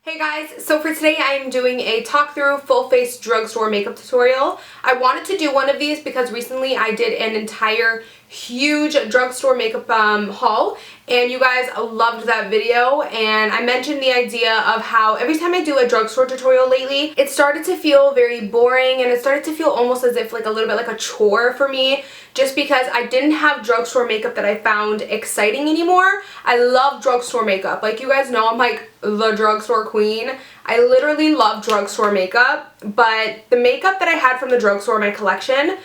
Hey guys, so for today I am doing a talk through full face drugstore makeup tutorial. I wanted to do one of these because recently I did an entire huge drugstore makeup haul and you guys loved that video, and I mentioned the idea of how every time I do a drugstore tutorial lately it started to feel very boring and it started to feel almost as if like a little bit like a chore for me, just because I didn't have drugstore makeup that I found exciting anymore. I love drugstore makeup. Like you guys know, I'm like the drugstore queen. I literally love drugstore makeup, but the makeup that I had from the drugstore in my collection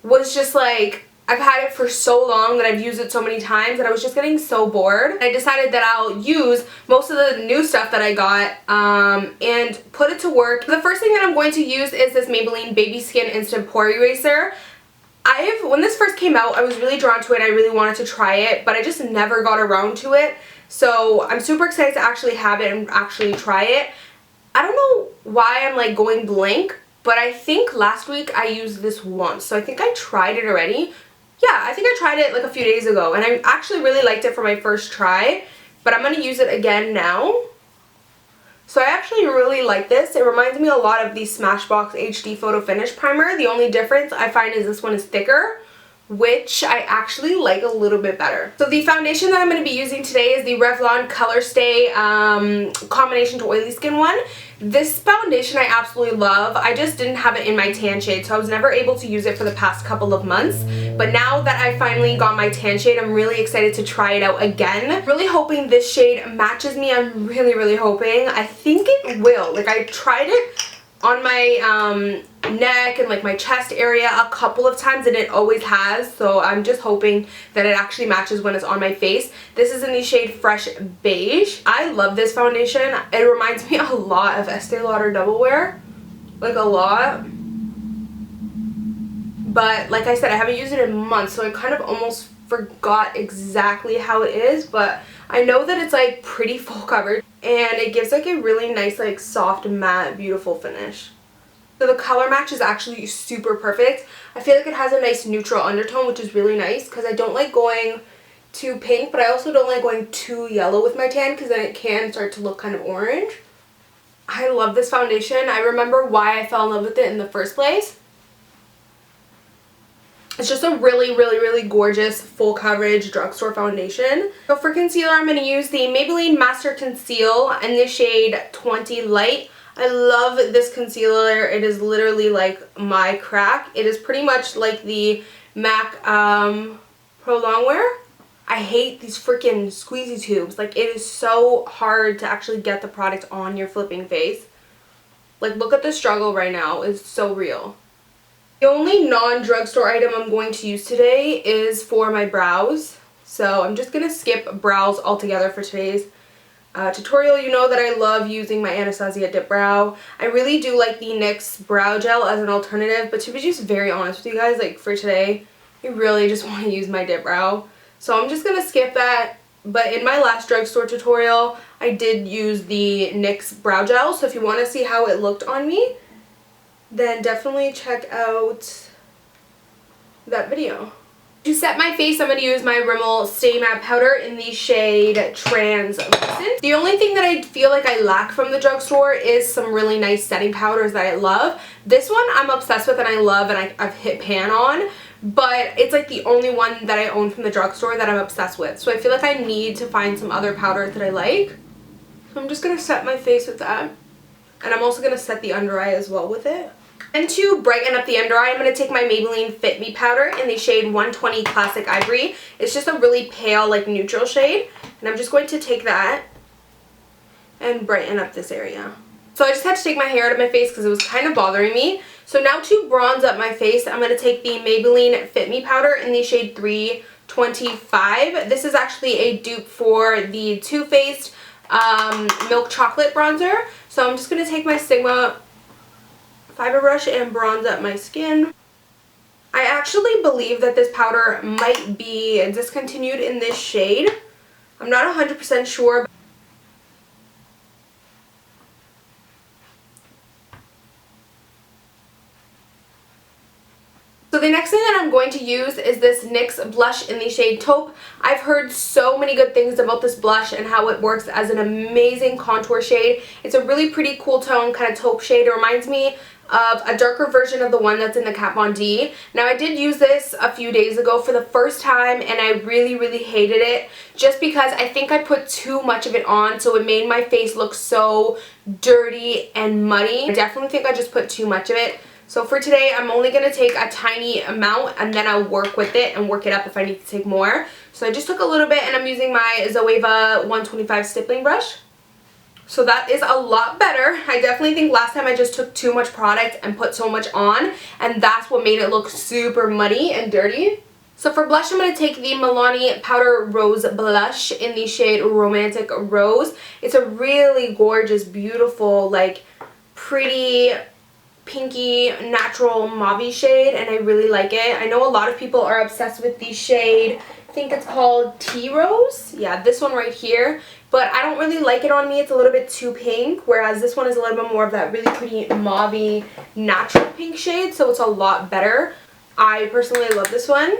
was just like, I've had it for so long that I've used it so many times that I was just getting so bored. I decided that I'll use most of the new stuff that I got and put it to work. The first thing that I'm going to use is this Maybelline Baby Skin Instant Pore Eraser. When this first came out, I was really drawn to it. I really wanted to try it, but I just never got around to it. So I'm super excited to actually have it and actually try it. I don't know why I'm like going blank, but I think last week I used this once. So I think I tried it already. Yeah, I think I tried it like a few days ago and I actually really liked it for my first try, but I'm going to use it again now. So I actually really like this. It reminds me a lot of the Smashbox HD Photo Finish Primer. The only difference I find is this one is thicker, which I actually like a little bit better. So the foundation that I'm going to be using today is the Revlon Color Stay Combination to Oily Skin one. This foundation I absolutely love. I just didn't have it in my tan shade, so I was never able to use it for the past couple of months. But now that I finally got my tan shade, I'm really excited to try it out again. Really hoping this shade matches me. I'm really hoping. I think it will. Like, I tried it on my neck and like my chest area a couple of times and it always has, so I'm just hoping that it actually matches when it's on my face. This is in the shade Fresh Beige. I love this foundation. It reminds me a lot of Estee Lauder Double Wear, like a lot, but like I said, I haven't used it in months, so I kind of almost forgot exactly how it is, but I know that it's like pretty full coverage and it gives like a really nice like soft matte beautiful finish. So the color match is actually super perfect. I feel like it has a nice neutral undertone, which is really nice because I don't like going too pink, but I also don't like going too yellow with my tan because then it can start to look kind of orange. I love this foundation. I remember why I fell in love with it in the first place. It's just a really gorgeous full coverage drugstore foundation. So for concealer, I'm going to use the Maybelline Master Conceal in the shade 20 Light. I love this concealer. It is literally like my crack. It is pretty much like the MAC Pro Longwear. I hate these freaking squeezy tubes. Like, it is so hard to actually get the product on your flipping face. Like, look at the struggle right now. It's so real. The only non-drugstore item I'm going to use today is for my brows. So I'm just going to skip brows altogether for today's tutorial. You know that I love using my Anastasia Dip Brow. I really do like the NYX Brow Gel as an alternative, but to be just very honest with you guys, like for today, I really just want to use my Dip Brow. So I'm just going to skip that. But in my last drugstore tutorial, I did use the NYX Brow Gel. So if you want to see how it looked on me, then definitely check out that video. To set my face, I'm going to use my Rimmel Stay Matte Powder in the shade Translucent. The only thing that I feel like I lack from the drugstore is some really nice setting powders that I love. This one I'm obsessed with and I love and I've hit pan on, but it's like the only one that I own from the drugstore that I'm obsessed with. So I feel like I need to find some other powders that I like. So I'm just going to set my face with that. And I'm also going to set the under eye as well with it. And to brighten up the under eye, I'm going to take my Maybelline Fit Me powder in the shade 120 Classic Ivory. It's just a really pale, like, neutral shade. And I'm just going to take that and brighten up this area. So I just had to take my hair out of my face because it was kind of bothering me. So now to bronze up my face, I'm going to take the Maybelline Fit Me powder in the shade 325. This is actually a dupe for the Too Faced Milk Chocolate bronzer. So I'm just going to take my Sigma fiber brush and bronze up my skin. I actually believe that this powder might be discontinued in this shade. I'm not 100% sure. So So the next thing that I'm going to use is this NYX blush in the shade Taupe. I've heard so many good things about this blush and how it works as an amazing contour shade. It's a really pretty cool tone, kind of taupe shade. It reminds me of a darker version of the one that's in the Kat Von D. Now I did use this a few days ago for the first time and I really hated it just because I think I put too much of it on, so it made my face look so dirty and muddy. I definitely think I just put too much of it. So for today, I'm only going to take a tiny amount and then I'll work with it and work it up if I need to take more. So I just took a little bit and I'm using my Zoeva 125 stippling brush. So that is a lot better. I definitely think last time I just took too much product and put so much on, and that's what made it look super muddy and dirty. So for blush, I'm going to take the Milani Powder Rose Blush in the shade Romantic Rose. It's a really gorgeous, beautiful, like pretty pinky natural mauve shade, and I really like it. I know a lot of people are obsessed with the shade, I think it's called Tea Rose. Yeah, this one right here. But I don't really like it on me. It's a little bit too pink, whereas this one is a little bit more of that really pretty mauve natural pink shade, so it's a lot better. I personally love this one.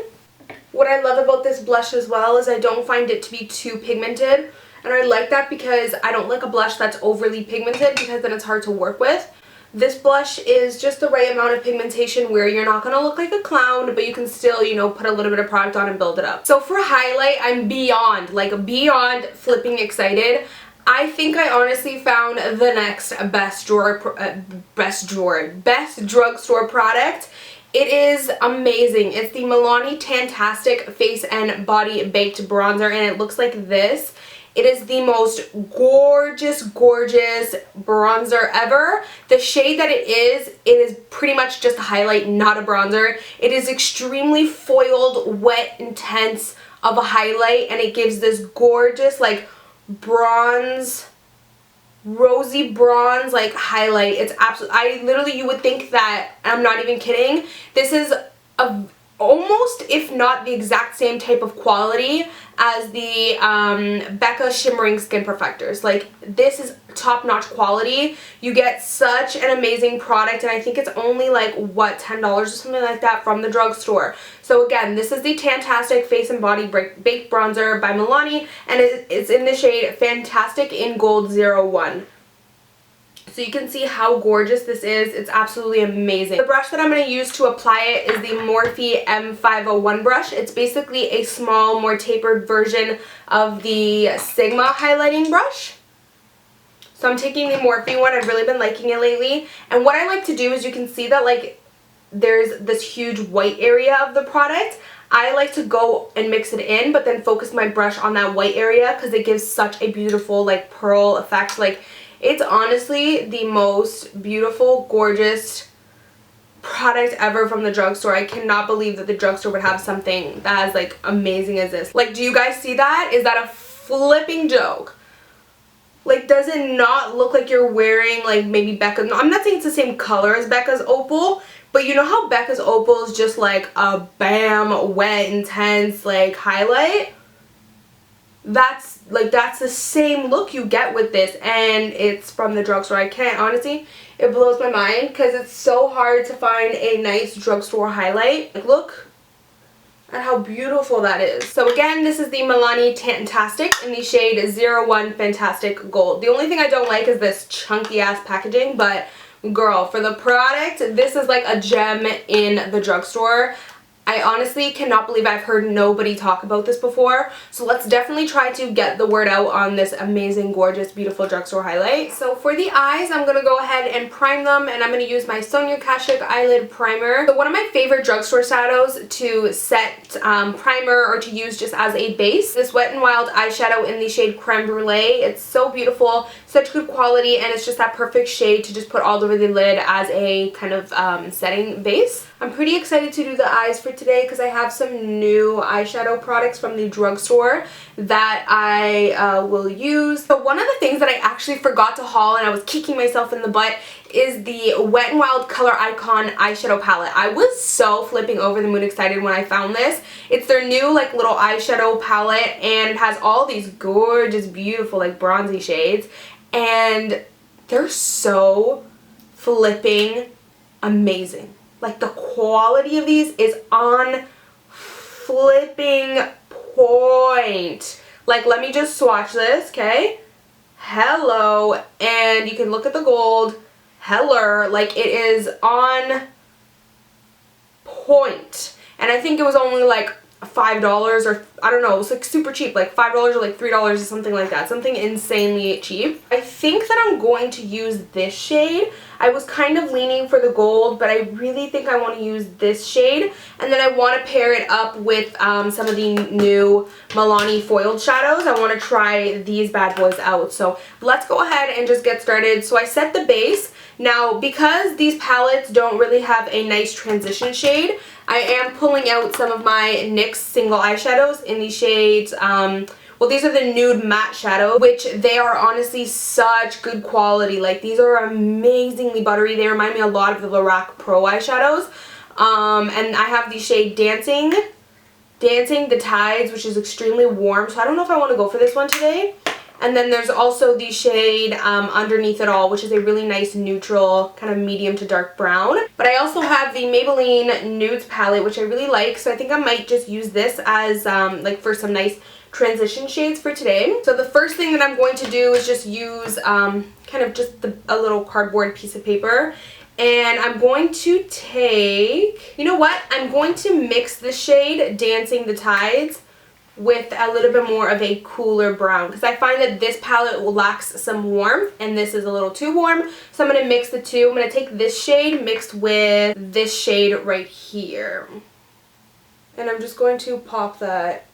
What I love about this blush as well is I don't find it to be too pigmented, and I like that because I don't like a blush that's overly pigmented because then it's hard to work with. This blush is just the right amount of pigmentation where you're not going to look like a clown, but you can still, you know, put a little bit of product on and build it up. So for highlight, I'm beyond flipping excited. I think I honestly found the next best drugstore product. It is amazing. It's the Milani Tantastic Face and Body Baked Bronzer, and it looks like this. It is the most gorgeous bronzer ever. The shade that it is pretty much just a highlight, not a bronzer. It is extremely foiled, wet, intense of a highlight, and it gives this gorgeous, like, bronze, rosy bronze, like, highlight. It's absolutely, you would think that, I'm not even kidding, this is almost, if not the exact same type of quality as the Becca Shimmering Skin Perfectors. Like, this is top-notch quality. You get such an amazing product, and I think it's only like, what, $10 or something like that from the drugstore. So again, this is the Tantastic Face and Body Baked Bronzer by Milani, and it's in the shade Fantastic in Gold 01. So you can see how gorgeous this is. It's absolutely amazing. The brush that I'm going to use to apply it is the Morphe M501 brush. It's basically a small, more tapered version of the Sigma highlighting brush. So I'm taking the Morphe one. I've really been liking it lately. And what I like to do is, you can see that, like, there's this huge white area of the product. I like to go and mix it in, but then focus my brush on that white area because it gives such a beautiful, like, pearl effect. Like, it's honestly the most beautiful, gorgeous product ever from the drugstore. I cannot believe that the drugstore would have something that is, like, amazing as this. Like, do you guys see that? Is that a flipping joke? Like, does it not look like you're wearing, like, maybe Becca's? I'm not saying it's the same color as Becca's Opal, but you know how Becca's Opal is just like a bam, wet, intense, like, highlight? That's the same look you get with this, and it's from the drugstore. I can't, honestly, it blows my mind because it's so hard to find a nice drugstore highlight. Like, look at how beautiful that is. So again, this is the Milani Tantastic in the shade 01 Fantastic Gold. The only thing I don't like is this chunky ass packaging, but girl, for the product, this is like a gem in the drugstore. I honestly cannot believe I've heard nobody talk about this before. So let's definitely try to get the word out on this amazing, gorgeous, beautiful drugstore highlight. So for the eyes, I'm going to go ahead and prime them, and I'm going to use my Sonia Kashuk Eyelid Primer. So one of my favorite drugstore shadows to set primer or to use just as a base, this Wet n Wild eyeshadow in the shade Creme Brulee. It's so beautiful, such good quality, and it's just that perfect shade to just put all over the lid as a kind of setting base. I'm pretty excited to do the eyes for today because I have some new eyeshadow products from the drugstore that I will use. So one of the things that I actually forgot to haul, and I was kicking myself in the butt, is the Wet n Wild Color Icon eyeshadow palette. I was so flipping over the moon excited when I found this. It's their new, like, little eyeshadow palette, and it has all these gorgeous, beautiful, like, bronzy shades, and they're so flipping amazing. Like, the quality of these is on flipping point. Like, let me just swatch this, okay? Hello. And you can look at the gold. Hello. Like, it is on point. And I think it was only like $5 or I don't know, it was like super cheap, like $5 or like $3 or something like that, something insanely cheap. I think that I'm going to use this shade. I was kind of leaning for the gold, but I really think I want to use this shade, and then I want to pair it up with some of the new Milani foiled shadows. I want to try these bad boys out, so let's go ahead and just get started. So I set the base. Now, because these palettes don't really have a nice transition shade, I am pulling out some of my NYX single eyeshadows in the shades, well, these are the nude matte shadow, which they are honestly such good quality. Like, these are amazingly buttery. They remind me a lot of the Lorac Pro eyeshadows. And I have the shade Dancing the Tides, which is extremely warm, so I don't know if I want to go for this one today. And then there's also the shade Underneath It All, which is a really nice neutral kind of medium to dark brown. But I also have the Maybelline Nudes palette, which I really like, so I think I might just use this as like for some nice transition shades for today. So the first thing that I'm going to do is just use kind of just a little cardboard piece of paper. And I'm going to take, you know what, I'm going to mix the shade Dancing the Tides with a little bit more of a cooler brown, because I find that this palette lacks some warmth and this is a little too warm. So I'm going to mix the two. I'm going to take this shade mixed with this shade right here. And I'm just going to pop that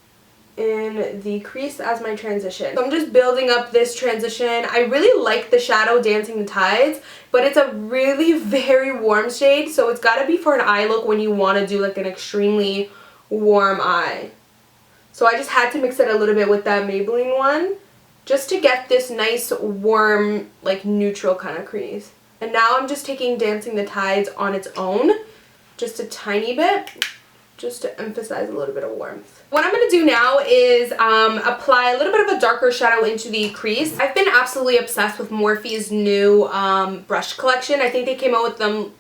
in the crease as my transition. So I'm just building up this transition. I really like the shadow Dancing the Tides, but it's a really very warm shade, so it's got to be for an eye look when you want to do like an extremely warm eye. So I just had to mix it a little bit with that Maybelline one just to get this nice warm like neutral kind of crease. And now I'm just taking Dancing the Tides on its own, just a tiny bit, just to emphasize a little bit of warmth. What I'm going to do now is apply a little bit of a darker shadow into the crease. I've been absolutely obsessed with Morphe's new brush collection. I think they came out with them,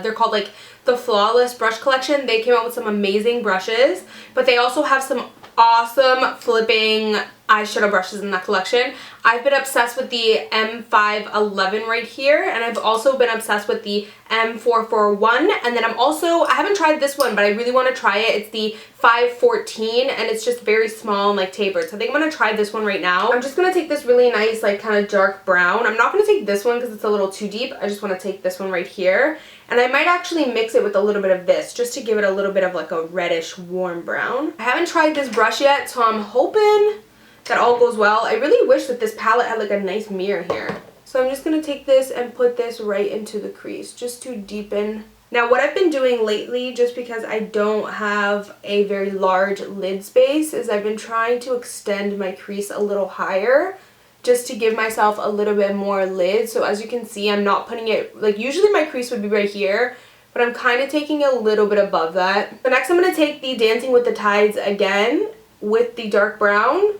they're called like the Flawless Brush Collection. They came out with some amazing brushes, but they also have some awesome flipping eyeshadow brushes in that collection. I've been obsessed with the M511 right here, and I've also been obsessed with the M441, and then I haven't tried this one, but I really want to try it. It's the 514, and it's just very small and like tapered, so I think I'm going to try this one right now. I'm just going to take this really nice like kind of dark brown. I'm not going to take this one because it's a little too deep. I just want to take this one right here, and I might actually mix it with a little bit of this just to give it a little bit of like a reddish warm brown. I haven't tried this brush yet, so I'm hoping that all goes well. I really wish that this palette had like a nice mirror here. So I'm just going to take this and put this right into the crease just to deepen. Now what I've been doing lately, just because I don't have a very large lid space, is I've been trying to extend my crease a little higher just to give myself a little bit more lid. So as you can see, I'm not putting it, like usually my crease would be right here, but I'm kind of taking a little bit above that. So next I'm going to take the Dancing with the Tides again with the dark brown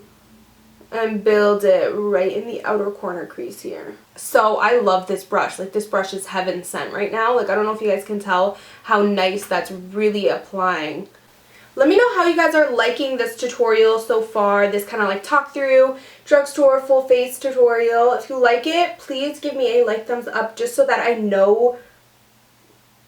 and build it right in the outer corner crease here. So I love this brush. Like, this brush is heaven sent right now. Like, I don't know if you guys can tell how nice that's really applying. Let me know how you guys are liking this tutorial so far, this kind of like talk through drugstore full face tutorial. If you like it, please give me a like, thumbs up, just so that I know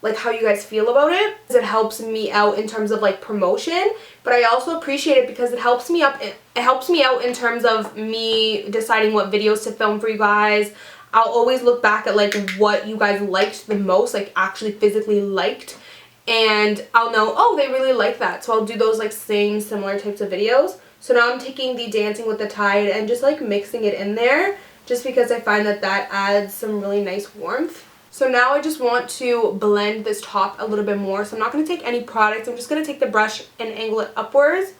like how you guys feel about it. It helps me out in terms of like promotion, but I also appreciate it because it helps me out in terms of me deciding what videos to film for you guys. I'll always look back at like what you guys liked the most, like actually physically liked, and I'll know, oh, they really like that, so I'll do those like similar types of videos. So now I'm taking the Dancing with the Tide and just like mixing it in there, just because I find that that adds some really nice warmth. So now I just want to blend this top a little bit more. So I'm not going to take any products. I'm just going to take the brush and angle it upwards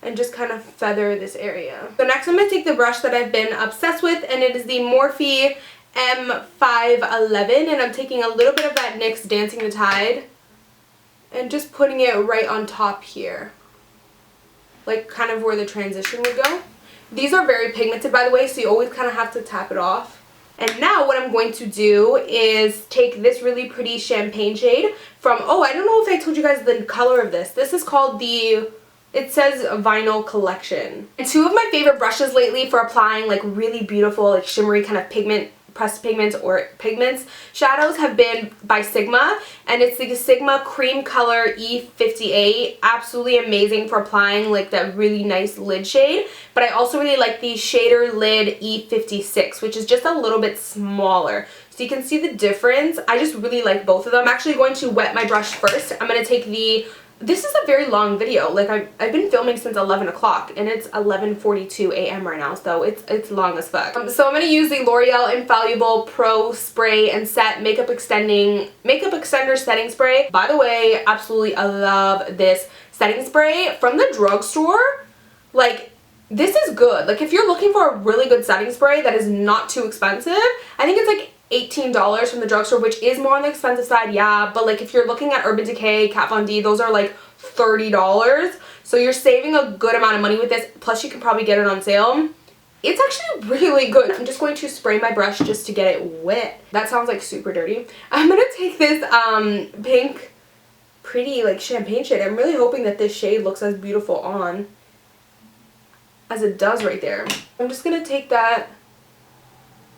and just kind of feather this area. So next I'm going to take the brush that I've been obsessed with, and it is the Morphe M511, and I'm taking a little bit of that NYX Dancing the Tide and just putting it right on top here, like kind of where the transition would go. These are very pigmented, by the way, so you always kind of have to tap it off And now what I'm going to do is take this really pretty champagne shade from, oh, I don't know if I told you guys the color of this. This is called the, it says Vinyl Collection. And two of my favorite brushes lately for applying like really beautiful, like shimmery kind of pigment, pressed pigments or pigments shadows have been by Sigma, and it's the Sigma Cream Color E58. Absolutely amazing for applying like that really nice lid shade. But I also really like the Shader Lid E56, which is just a little bit smaller. So you can see the difference. I just really like both of them. I'm actually going to wet my brush first. I'm going to take the, this is a very long video. Like I've been filming since 11 o'clock and it's 11:42 a.m. right now, so it's long as fuck. So I'm going to use the L'Oreal Infallible Pro Spray and Set Makeup Extender Setting Spray. By the way, absolutely I love this setting spray from the drugstore. Like, this is good. Like, if you're looking for a really good setting spray that is not too expensive, I think it's like $18 from the drugstore, which is more on the expensive side, yeah, but like if you're looking at Urban Decay, Kat Von D, those are like $30, so you're saving a good amount of money with this, plus you can probably get it on sale. It's actually really good. I'm just going to spray my brush just to get it wet. That sounds like super dirty. I'm gonna take this pink pretty like champagne shade. I'm really hoping that this shade looks as beautiful on as it does right there. I'm just gonna take that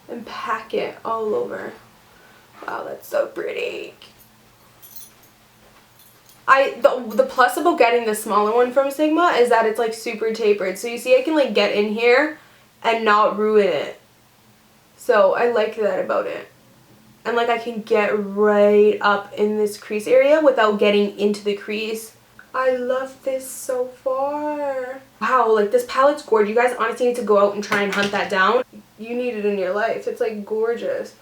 and pack it all over. Wow, that's so pretty. The plus about getting the smaller one from Sigma is that it's like super tapered. So you see I can like get in here and not ruin it. So I like that about it. And like I can get right up in this crease area without getting into the crease. I love this so far. Wow, like this palette's gorgeous. You guys honestly need to go out and try and hunt that down. You need it in your life. It's like gorgeous.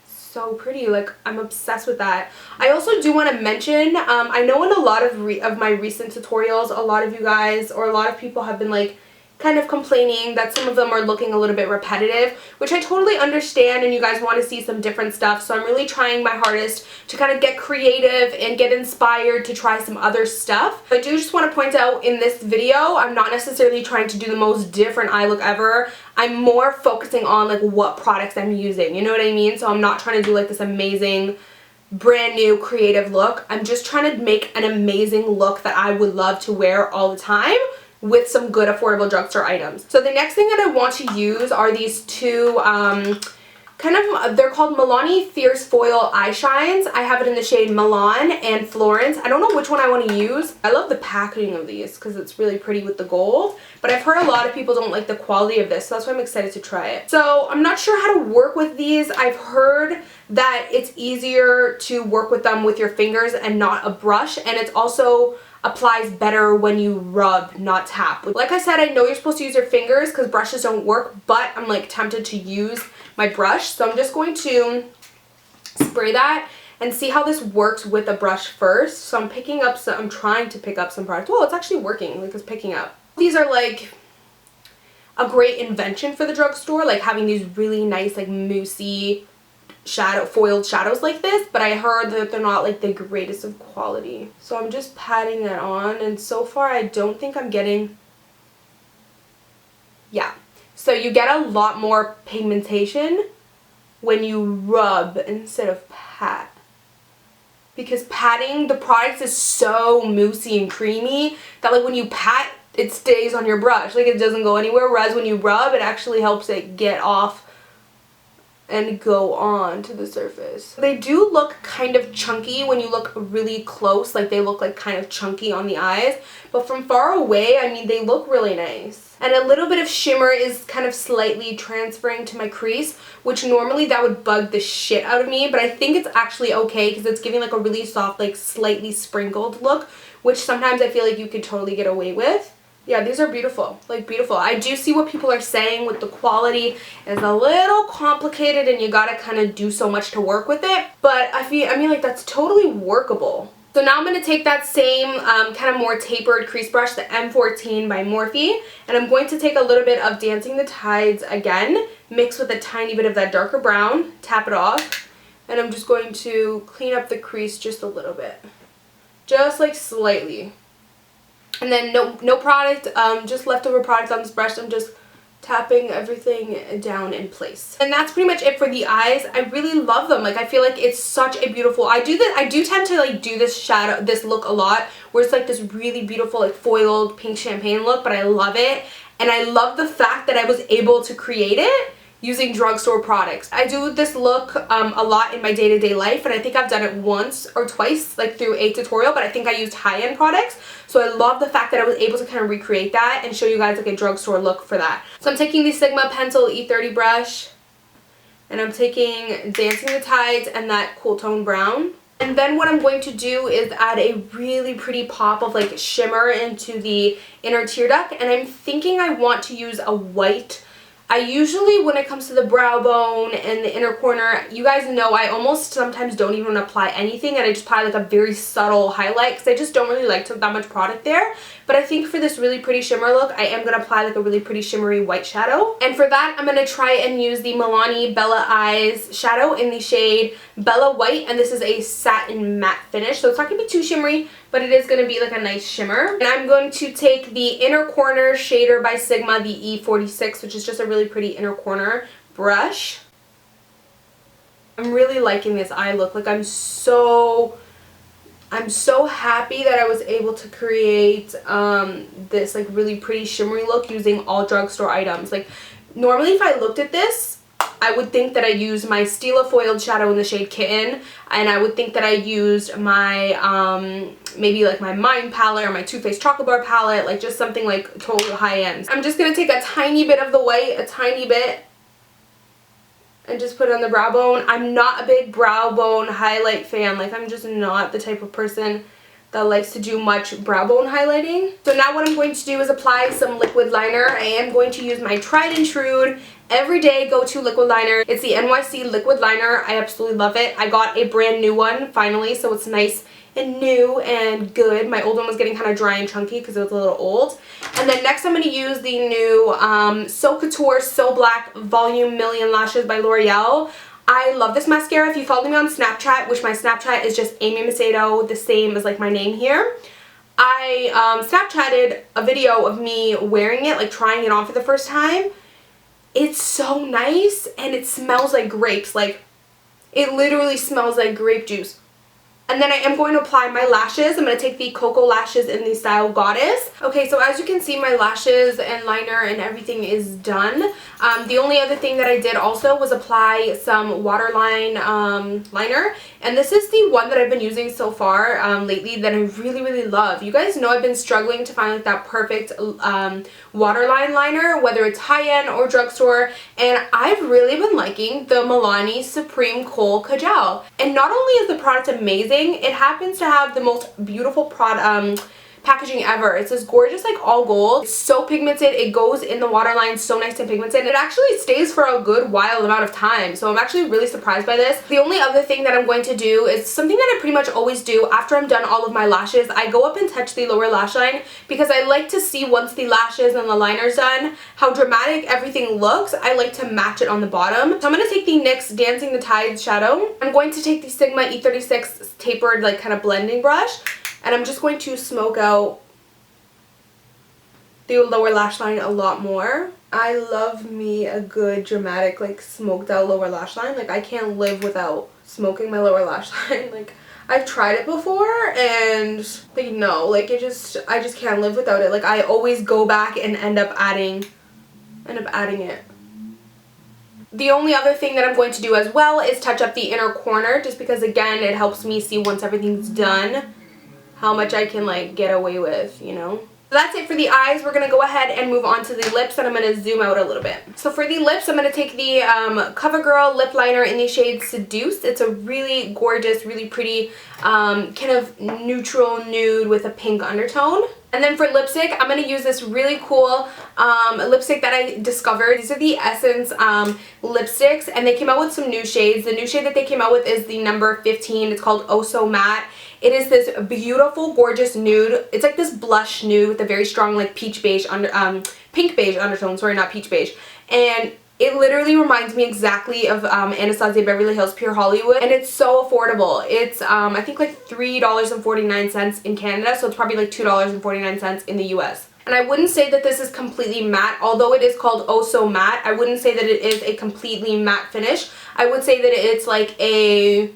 So pretty. Like I'm obsessed with that. I also do want to mention, I know in a lot of my recent tutorials, a lot of you guys or a lot of people have been like kind of complaining that some of them are looking a little bit repetitive, which I totally understand, and you guys want to see some different stuff, so I'm really trying my hardest to kind of get creative and get inspired to try some other stuff. I do just want to point out in this video, I'm not necessarily trying to do the most different eye look ever. I'm more focusing on like what products I'm using, you know what I mean? So I'm not trying to do like this amazing brand new creative look. I'm just trying to make an amazing look that I would love to wear all the time with some good affordable drugstore items. So the next thing that I want to use are these two they're called Milani Fierce Foil Eye Shines. I have it in the shade Milan and Florence. I don't know which one I want to use. I love the packaging of these because it's really pretty with the gold, but I've heard a lot of people don't like the quality of this, so that's why I'm excited to try it. So I'm not sure how to work with these. I've heard that it's easier to work with them with your fingers and not a brush, and it's also applies better when you rub, not tap. Like I said, I know you're supposed to use your fingers because brushes don't work, but I'm like tempted to use my brush, so I'm just going to spray that and see how this works with a brush first. So I'm trying to pick up some product. Well, it's actually working, like it's picking up. These are like a great invention for the drugstore, like having these really nice like moussey foiled shadows like this, but I heard that they're not like the greatest of quality. So I'm just patting that on, and so far I don't think I'm getting, yeah. So you get a lot more pigmentation when you rub instead of pat. Because patting the products is so moussey and creamy that like when you pat, it stays on your brush. Like it doesn't go anywhere, whereas when you rub, it actually helps it get off and go on to the surface. They do look kind of chunky when you look really close, like they look like kind of chunky on the eyes, but from far away, I mean, they look really nice. And a little bit of shimmer is kind of slightly transferring to my crease, which normally that would bug the shit out of me, but I think it's actually okay because it's giving like a really soft, like slightly sprinkled look, which sometimes I feel like you could totally get away with. Yeah, these are beautiful, like beautiful. I do see what people are saying with the quality is a little complicated and you gotta kind of do so much to work with it, but I mean like that's totally workable. So now I'm going to take that same kind of more tapered crease brush, the M14 by Morphe, and I'm going to take a little bit of Dancing the Tides again, mix with a tiny bit of that darker brown, tap it off, and I'm just going to clean up the crease just a little bit. Just like slightly. And then no product, just leftover product on this brush. I'm just tapping everything down in place. And that's pretty much it for the eyes. I really love them. Like, I feel like it's such a beautiful, I do tend to like do this look a lot, where it's like this really beautiful like foiled pink champagne look, but I love it. And I love the fact that I was able to create it using drugstore products. I do this look a lot in my day-to-day life, and I think I've done it once or twice, like through a tutorial, but I think I used high-end products. So I love the fact that I was able to kind of recreate that and show you guys like a drugstore look for that. So I'm taking the Sigma Pencil E30 brush, and I'm taking Dancing the Tides and that Cool Tone Brown. And then what I'm going to do is add a really pretty pop of like shimmer into the inner tear duct, and I'm thinking I want to use a white. I usually, when it comes to the brow bone and the inner corner, you guys know I almost sometimes don't even apply anything, and I just apply like a very subtle highlight because I just don't really like to have that much product there. But I think for this really pretty shimmer look, I am going to apply like a really pretty shimmery white shadow. And for that, I'm going to try and use the Milani Bella Eyes shadow in the shade Bella White, and this is a satin matte finish, so it's not going to be too shimmery, but it is going to be like a nice shimmer. And I'm going to take the inner corner shader by Sigma, the E46, which is just a really pretty inner corner brush. I'm really liking this eye look. Like, I'm so happy that I was able to create this like really pretty shimmery look using all drugstore items. Like, normally if I looked at this, I would think that I used my Stila foiled shadow in the shade Kitten, and I would think that I used my maybe like my Mind palette or my Too Faced Chocolate Bar palette, like just something like totally high end. I'm just going to take a tiny bit of the white, a tiny bit, and just put it on the brow bone. I'm not a big brow bone highlight fan. Like, I'm just not the type of person that likes to do much brow bone highlighting. So now what I'm going to do is apply some liquid liner. I am going to use my tried and true everyday go-to liquid liner. It's the NYC Liquid Liner. I absolutely love it. I got a brand new one finally, so it's nice and new and good. My old one was getting kind of dry and chunky because it was a little old. And then next I'm going to use the new So Couture So Black Volume Million Lashes by L'Oreal. I love this mascara. If you follow me on Snapchat, which my Snapchat is just Amy Macedo, the same as like my name here, I Snapchatted a video of me wearing it, like trying it on for the first time. It's so nice, and it smells like grapes. Like, it literally smells like grape juice. And then I am going to apply my lashes. I'm going to take the Koko lashes in the style Goddess. Okay, so as you can see, my lashes and liner and everything is done. The only other thing that I did also was apply some waterline liner. And this is the one that I've been using so far lately that I really, really love. You guys know I've been struggling to find like that perfect waterline liner, whether it's high-end or drugstore. And I've really been liking the Milani Supreme Kohl Kajal. And not only is the product amazing, it happens to have the most beautiful packaging ever. It's this gorgeous like all gold. It's so pigmented. It goes in the waterline so nice and pigmented. It actually stays for a good while amount of time, so I'm actually really surprised by this. The only other thing that I'm going to do is something that I pretty much always do after I'm done all of my lashes. I go up and touch the lower lash line because I like to see, once the lashes and the liner's done, how dramatic everything looks. I like to match it on the bottom. So I'm going to take the NYX Dancing the Tides shadow. I'm going to take the Sigma E36 tapered like kind of blending brush, and I'm just going to smoke out the lower lash line a lot more. I love me a good dramatic like smoked out lower lash line. Like, I can't live without smoking my lower lash line. Like, I've tried it before and like no, like I just can't live without it. Like, I always go back and end up adding it. The only other thing that I'm going to do as well is touch up the inner corner, just because again it helps me see once everything's done how much I can like get away with, you know. So that's it for the eyes. We're going to go ahead and move on to the lips, and I'm going to zoom out a little bit. So for the lips, I'm going to take the CoverGirl lip liner in the shade Seduced. It's a really gorgeous, really pretty kind of neutral nude with a pink undertone. And then for lipstick, I'm going to use this really cool lipstick that I discovered. These are the Essence lipsticks, and they came out with some new shades. The new shade that they came out with is the number 15. It's called Oh So Matte. It is this beautiful, gorgeous nude. It's like this blush nude with a very strong like peach beige pink beige undertone. Sorry, not peach beige. And it literally reminds me exactly of Anastasia Beverly Hills Pure Hollywood, and it's so affordable. It's I think like $3.49 in Canada, so it's probably like $2.49 in the US. And I wouldn't say that this is completely matte, although it is called Oh So Matte. I wouldn't say that it is a completely matte finish. I would say that it's like a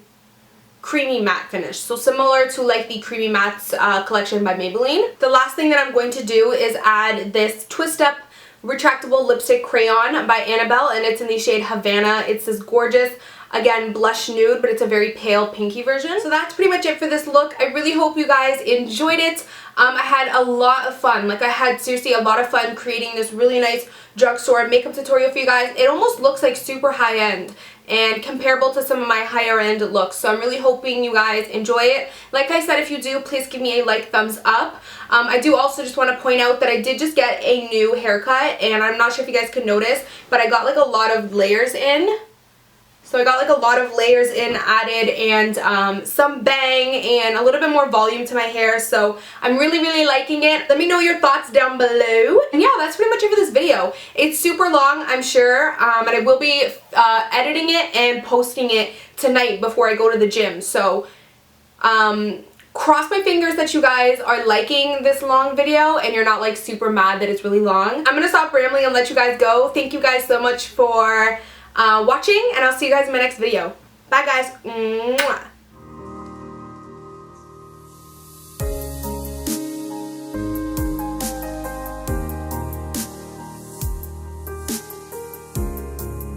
creamy matte finish, so similar to like the Creamy Mattes collection by Maybelline. The last thing that I'm going to do is add this Twist Up Retractable Lipstick Crayon by Annabelle, and it's in the shade Havana. It's this gorgeous, again, blush nude, but it's a very pale pinky version. So that's pretty much it for this look. I really hope you guys enjoyed it. I had a lot of fun. Like, I had seriously a lot of fun creating this really nice drugstore makeup tutorial for you guys. It almost looks like super high-end and comparable to some of my higher end looks, so I'm really hoping you guys enjoy it. Like I said, if you do, please give me a like, thumbs up. I do also just want to point out that I did just get a new haircut, and I'm not sure if you guys could notice, but I got like a lot of layers in. So I got like a lot of layers in added, and some bang and a little bit more volume to my hair, so I'm really liking it. Let me know your thoughts down below. And yeah, that's pretty much it for this video. It's super long, I'm sure, and I will be editing it and posting it tonight before I go to the gym. So cross my fingers that you guys are liking this long video and you're not like super mad that it's really long. I'm gonna stop rambling and let you guys go. Thank you guys so much for watching, and I'll see you guys in my next video. Bye guys. Mwah.